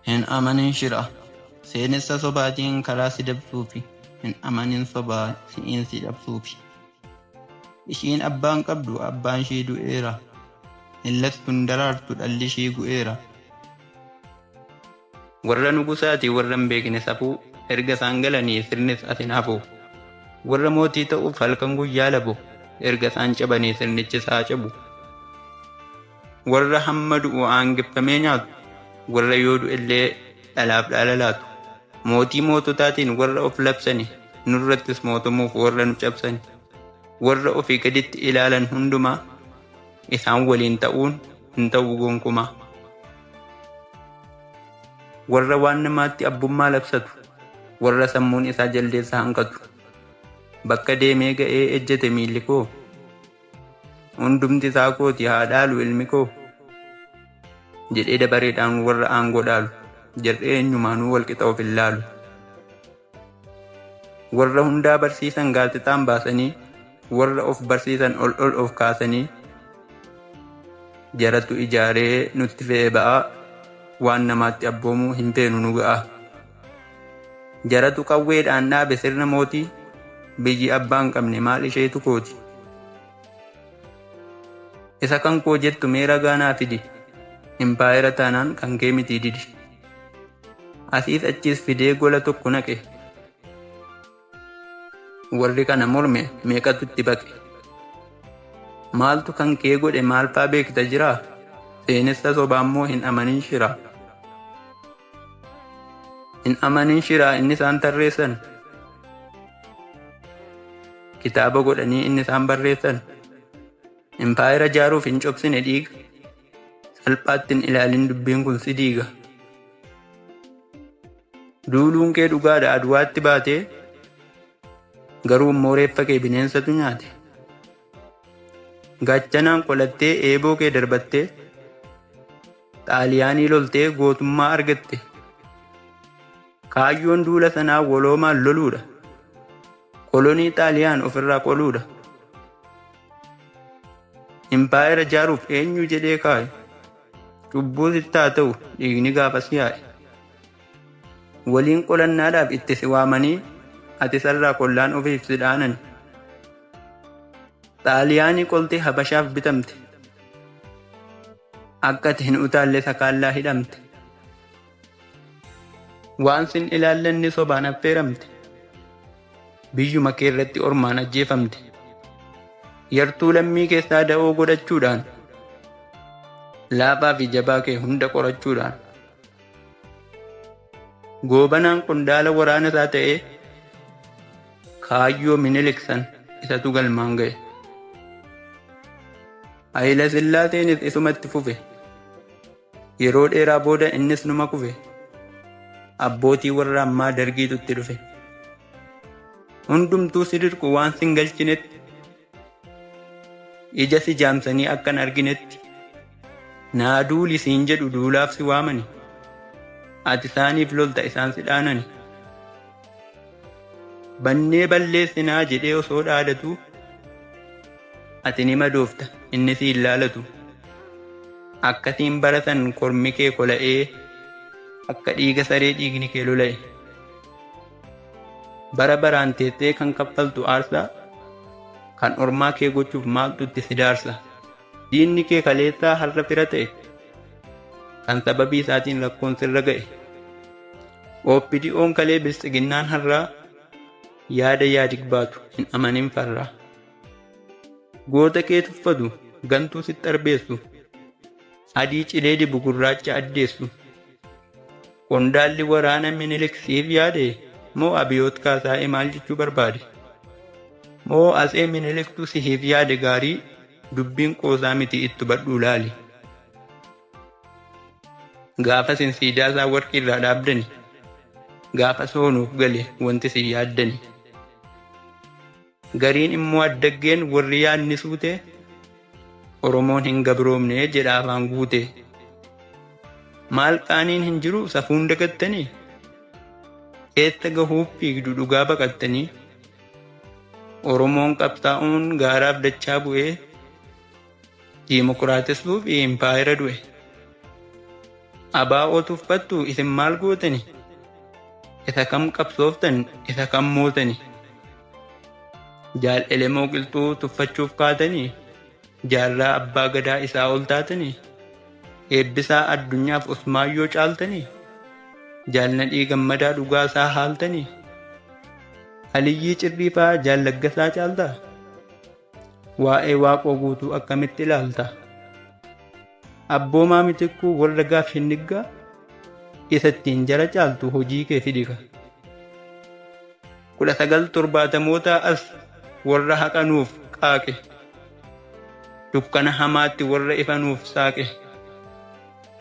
Hin amanin shira. Seenessa sobaatiin karaa si dabsuufi hin amanin sobaa si'iin si dabsuufi. Ishiin abbaan qabdu abbaan ishii du'eera. Hin lastuun daraartu dhalli ishii gu'eera. Warra nugusaati warra hin beekne safuu erga isaan galanii sirnis asin hafu. Warra mootii ta'uuf halkan guyyaa labu erga isaan cabanii sirnichi isaa cabu. Warra hamma du'u aangeffamee nyaatu warra yoo du'e illee dhalaaf dhala laatu. Mootii moototaatiin warra of labsani nurrattis mootummuuf warra nu cabsani. Warra ofii gaditti ilaalan hundumaa isaan waliin ta'uun hin ta'u gonkumaa. Warra waan namaatti abbummaa labsatu warra sammuun isaa jaldeessa hanqatu. Bakka deemee ga'ee ejjete miilli koo hundumti isaa kooti haa dhaalu ilmi koo jedhee dabareedhaan warra aangoo dhaalu jar'ee eenyumaanuu walqixa of hin laalu. Warra hundaa barsiisan gaazexaan baasanii warra of barsiisan ol of kaasanii jaratu ijaaree nutti fe'ee ba'aa waan namaatti abboomuu hin feenu nu ga'a. Jaratu qawweedhaan dhaabe sirna mootii biyyi abbaan qabne maal isheetu kooti. Isa kan koo jettu mee ragaa naa fidi impaayera taanaan kan kee mitii didi. Asiis achiis fidee gola tokko naqe. Warri kana morme meeqatu itti baqe. Maaltu kan kee godhe maalfaa beekta jiraa? Seenessa sobaammoo hin amanin shiraa. Hin amanin shiraa inni isaan tarreessan. Kitaaba godhanii inni isaan barreessan. Impaayera jaaruuf hin cobsine dhiiga. Salphaatti hin ilaalin dubbiin kun si diiga. Duuluun kee dhugaadha aduwaatti baatee garuu immoo reeffa kee bineensatu nyaate. Gaachanaan qolattee eeboo kee darbattee xaaliyaanii loltee gootummaa argatte. Kaayyoon duula sanaa waloomaan loluudha. Kolonii xaaliyaan ofirraa qoluudha. Impaayera jaaruuf eenyu jedhee kaa'e. Cubbuu sittaa ta'u dhiigni gaafas yaa'e. Waliin qolannaadhaaf itti si waamanii ati sarraa qollaan ofiif si dhaanan. Xaaliyaanii qoltee habashaaf bitamte. Akka ati hin utaalle sakaallaa hidhamte. Waan sin ilaallanni sobaan affeeramte. Biyyuma kee irratti ormaan ajjeefamte. Yartuu lammii keessaa da'oo godhachuudhaan laafaa fi jabaa kee hunda qorachuudhaan goobanaan qondaala waraana isaa ta'ee kaayyoo miniliksan isatu galmaan ga'e. Hayila Sillaaseenis isumatti fufe. Yeroo dheeraa booda innis numa kufe. Abbootii warra ammaa dargiitutti dhufe. Hundumtuu si dirqu waan sin galchinetti. Ija si jaamsanii akkan arginetti. Naa duuli siin jedhu duulaaf si waamani. Ati isaaniif lolta isaan si dhaanani. Bannee balleessinaa jedhee osoo dhaadatu. Ati ni madoofta inni si ilaalatu. Akkasiin baratan kormi kee kola'ee akka dhiiga saree dhiigni kee lola'e. Bara baraan teessee kan kaffaltu aarsaa kan ormaa kee gochuuf maaltu itti si daarsa. Diinni kee kaleessaa har'a fira ta'e kan sababii isaatiin rakkoon sirra ga'e. OPDO'n kalee biltsiginnaan har'aa yaada yaadik baatu hin amanin farraa. Goota kee tuffatu gantuu sitti arbeessu. Adii cilee dibu gurraacha addeessu. Qondaalli waraana Minilik siif yaade moo Abiyoot Kaasaa'ee maal jechuu barbaade? Moo Atsee Miniliktu siif yaade gaarii dubbiin qoosaa miti itti badhuu laali. Gaafa sin siidaasaa warqii irraa dhaabdani. Gaafa soonuuf gale wanti si yaaddani. Gariin immoo addaggeen warri yaadni suute Oromoon hin gabroomne jedha afaan guute. Maal qaaniin hin jiru safuun dagattanii? Keessa gahuuf fiigdu dhugaa baqattanii? Oromoon qabsaa'uun gaaraaf dachaa bu'ee diimokiraatessuu fi impaayera du'e. Abaa'oo tuffattu isin maal gootani? Isa kam qabsooftan? Isa kam mootani? Jaalelemoo qilxuu tuffachuuf kaatanii? Jaarraa abbaa gadaa isaa ol taatanii? Eebbisaa addunyaaf Usmaayyoo caaltanii? Jaalnadhii gammadaa dhugaasaa haaltanii? Aliyyii Cirriifaa jaallaggasaa caaltaa? Waa'ee waaqoo guutuu akkamitti ilaalta? Abboomaa Mitikkuu warra gaaf shinniggaa? Isattiin jara caaltu hojii kee fidika. 1970 as warra haqanuuf qaaqe, dukkana hamaatti warra ifanuuf saaqe,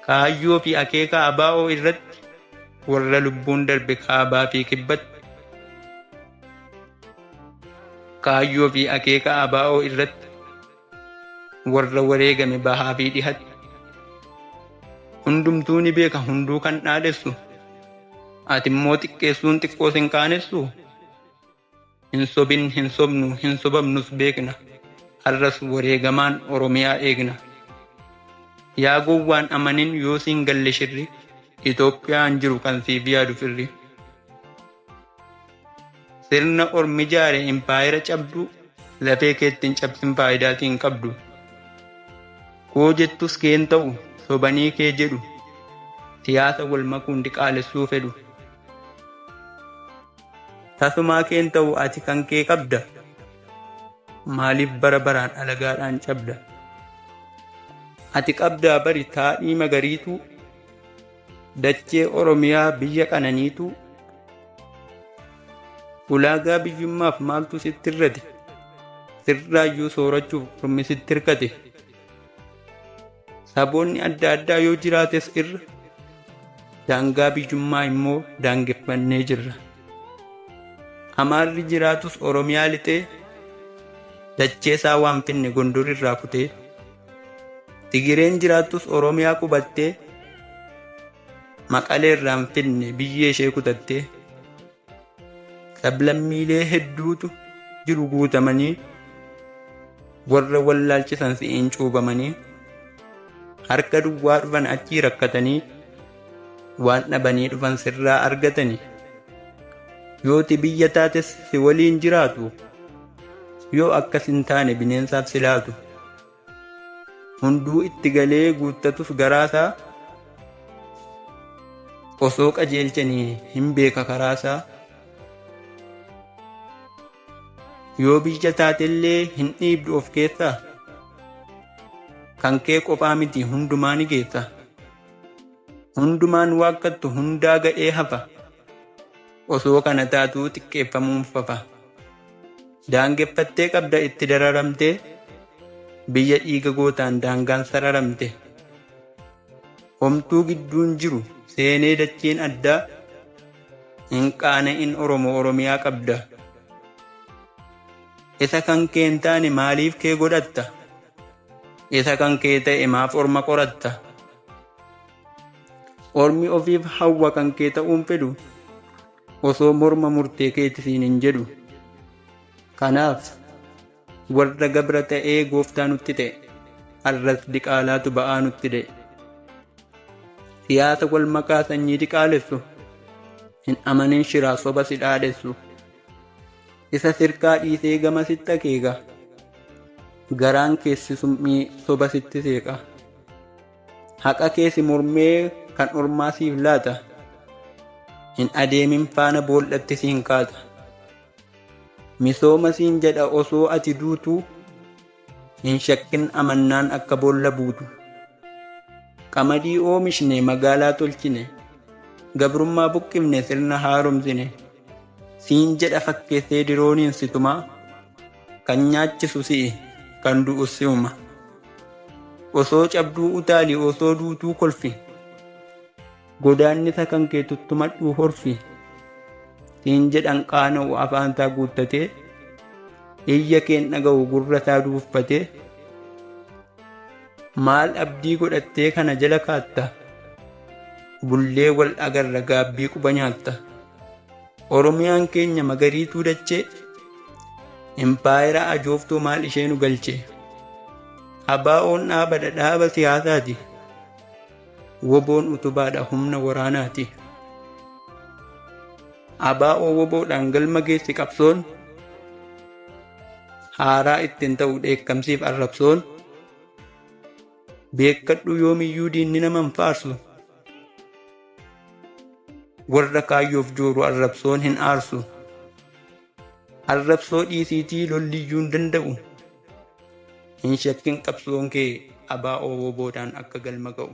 kaayyoo fi akeeka abaa'oo irratti warra lubbuun darbe kaabaa fi kibbatti, kaayyoo fi akeeka abaa'oo irratti warra wareegame bahaa fi dhihatti. Hundumtuu ni beeka hunduu kan dhaadessu, ati immoo xiqqeessuun xiqqoo sin qaanessu. Hin sobin hin sobnu hin sobamnus beekna, har'as wareegamaan Oromiyaa eegna. Yaa gowwaan amanin yoo siin galle shirri, Itoophiyaan jiru kan siif yaadu firri. Sirna ormi jaare impaayera cabdu, lafee keettiin cabsin faayidaatiin qabdu. Koo jettus keen ta'u sobanii kee jedhu, siyaasa wal makuun diqaalessuu fedhu. Tasumaa keen ta'u ati kan kee qabda, maaliif bara baraan alagaadhaan cabda? Ati qabdaa bari taadhii magariituu, dachee Oromiyaa biyya qananiituu. Ulaagaa biyyummaaf maaltu sitti irrate? Sirraayyuu soorachuuf ormi sitti hirkate. Saboonni adda addaa yoo jiraates irra, daangaa biyyummaa immoo daangeffannee jirra. Amaarri jiraatus Oromiyaa lixee, dacheesaa waan finne Gondor irraa kutee. Tigireen jiraattus Oromiyaa qubattee, Maqalee irraan finne biyyee ishee kutattee. Sablammiilee hedduutu jiru guutamanii, warra wallaalchisan si'iin cuubamanii. Harka duwwaa dhufan achii rakkatanii, waan dhabanii dhufan sirraa argatanii. Yooti biyya taates si waliin jiraatu, yoo akkas hin taane bineensaaf si laatu. Hunduu itti galee guuttatus garaasaa, osoo qajeelchanii hin beeka karaasaa. Yoo biyya taatellee hin dhiibdu of keessaa, kan kee qophaa miti hundumaa ni geessa. Hundumaan waakkattu hundaa ga'ee hafa, osoo kana taatuu xiqqeeffamuun fafa. Daangeffattee qabda itti dararamtee, biyya dhiiga gootaan daangaan sararamte. Homtuu gidduun jiru seenee dacheen addaa, hin qaana'in Oromoo Oromiyaa qabda. Isa kan kee hin taane maaliif kee godhatta? Isa kan kee ta'e maaf orma qoratta? Ormi ofiif hawwa kan kee ta'uun fedhu, osoo morma murtee keetisiin hin jedhu. Kanaaf warra gabra ta'ee gooftaa nutti ta'e, har'as diqaalaatu ba'aa nutti ta'e. Siyaasa wal makaa sanyii diqaalessu, hin amanin shiraa soba si dhaadessu. Isa sirkaa dhiisee gama sitti akeeka, garaan keessi summii soba sitti seeqa. Haqa keessi mormee kan ormaa siif laata, hin adeemin faana boollatti siin kaata. Misooma siin jedha osoo ati duutuu, hin shakkin amannaan akka boolla buutu. Qamadii oomishne magaalaa tolchine, gabrummaa buqqifne sirna haaromsine. Siin jedha fakkeessee dirooniin situmaa, kan nyaachisu si'i kan du'us si'uma. Osoo cabduu utaali osoo duutuu kolfi, godaannisa kan kee tuttumadhuu horfi. Siin jedhan qaana'u afaansaa guuttatee, iyya keen dhaga'u gurrasaa duuffatee. Maal abdii godhattee kana jala kaatta, bullee wal agarra gaabbii quba nyaatta. Oromiyaan keenya magariituu dachee, impaayera ajooftuu maal ishee nu galche. Abaa'oon dhaaba siyaasaati, Woboon utubaadha humna waraanaati. Abaa'oo woboodhaan galma geessi qabsoon. Haaraa ittiin ta'u dheekkamsiif arrabsoon. Beekkadhu yoomiyyuu diinni nama hin faarsu. Warra kaayyoof jooru arrabsoon hin aarsu. Arrabsoo dhiisiitii lolliyyuu hin danda'u. Hin shakkin qabsoon kee abaa'oo woboodhaan akka galma ga'u.